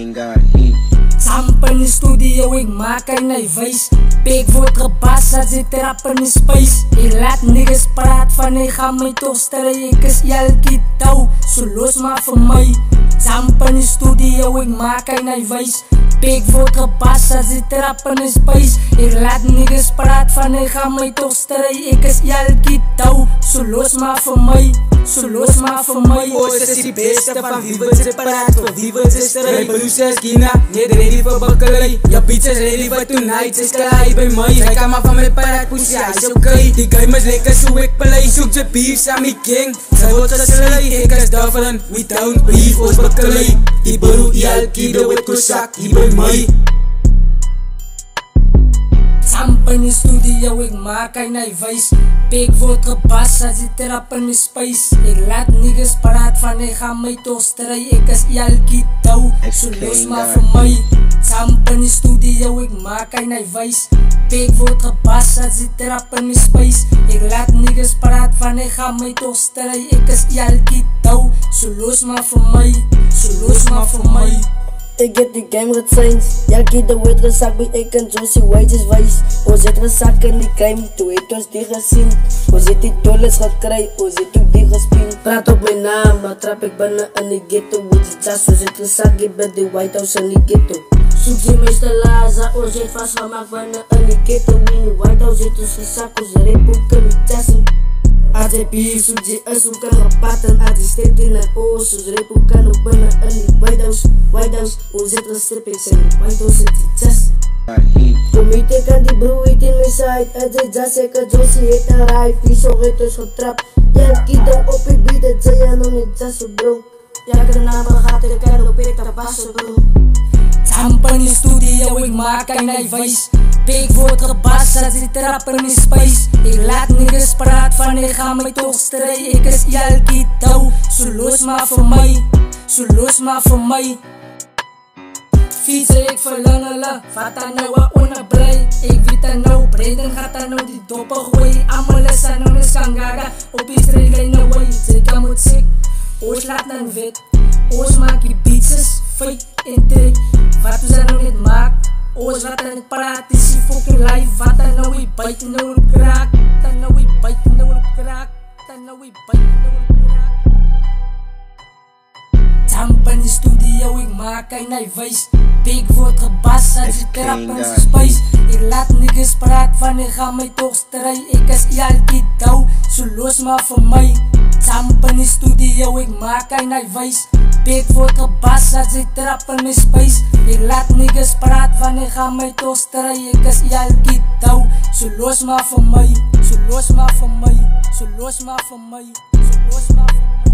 king got heat. Sampa in die studio, ek maak hy na wys. Pek word gebas as die trap in die space. Ek laat niggas praat van hy gaan my toch stry. Ek is elke touw, so los maar vir my. Sampa in die studio, ek maak hy na wys. Pek word gebas as die trap in die space. Ek laat niggas praat van hy gaan my toch stry. Ek is elke touw, so los maar vir my. So los maar vir my. Ons is die beste van wie wil ze praat, van wie wil ze stry. Producer is Gina, net ready vir bakkelei. Ja bitch is ready for tonight, ze is klaar by my. Sy kan maar van my praat, pussy, hy is okay. Die game is lekker so ek play, soek ze beef, Sammy King. Sy word geslui, ek is different, we don't beef, ons bakkelei. Die bro, die alkie, de wet kosak, hier by my. Sampa in die studio, ek maak hy na wys. Pek word gebas as die trap in die space. Ek laat niggas praat van hy gaan my toch stry. Ek is elke touw, so los maar vir my. Sampa in die studio, ek maak hy na wys. Pek word gebas as die trap in die space. Ek laat niggas praat van hy gaan my toch stry. Ek is elke touw, so los maar vir my. So los maar vir my. Ik heb die game getraind, elke de weet gezakt bij ik en Josie Wages wijs. Ons het gezakt in die game, toen het ons die gezien. Ons het die dollars gekry, ons het ook die gespien. Praat op mijn naam, maar trap ik binnen in die ghetto. Wat is jas, ons het gezakt bij de White House in die ghetto. Zoek die meeste laza, ons het vastgemaakt binnen in die ghetto. In die White House het ons gezakt, ons rep ook in die jassen. Als je beef, zoek je is, hoe kan gepatten. Als je steekt in het oor, zoals rep hoe kan ook binnen in die White House. White House, hoe zit er strip, ik zeg White House zit die jas. Kom je tegen die bro, het in mijn side. Het is jas, ik het Josie, het een rij. Vies ook het is getrapt. Ja, kiddo op je beat, het zei je nog niet jas, bro. Ja, ik de naam gaat, ik kan op ik te passen, bro. Sampa in die studio, ek maak hy na wys. Pek word gebas as die trap in die space. Ek laat niggas praat van hy gaan my toch stry. Ek is elke touw, so los maar vir my. So los maar vir my. Fiets ek verlang hulle, vat dan nou a onderbrei. Ek weet dan nou, Brandon gaat dan nou die doppe gooi. Amal is dan nou nes kangaga, op die streek hy nou way. Zeker moet sik, ons laat dan wet. Ons maak die beats, fake en trek. Wat ons dan nou net maak, ons wat dan praat is die fucking life. Wat dan nou die byt en nou op kraak. Dan nou die byt en nou op kraak. Dan nou die byt en nou op kraak. Sampa in die studio, ek maak hy na wys. Pek word gebas as die trap in die space. Ek laat niggas praat van hy gaan my toch stry. Ek is elke touw, so los maar vir my. Sampa in die studio, ek maak hy na wys. Pek word gebas as die trap in die space. Ek laat niggas praat van hy gaan my toch stry. Ek is elke touw, so los maar vir my. So los maar vir my. So los maar vir my. So los maar vir my.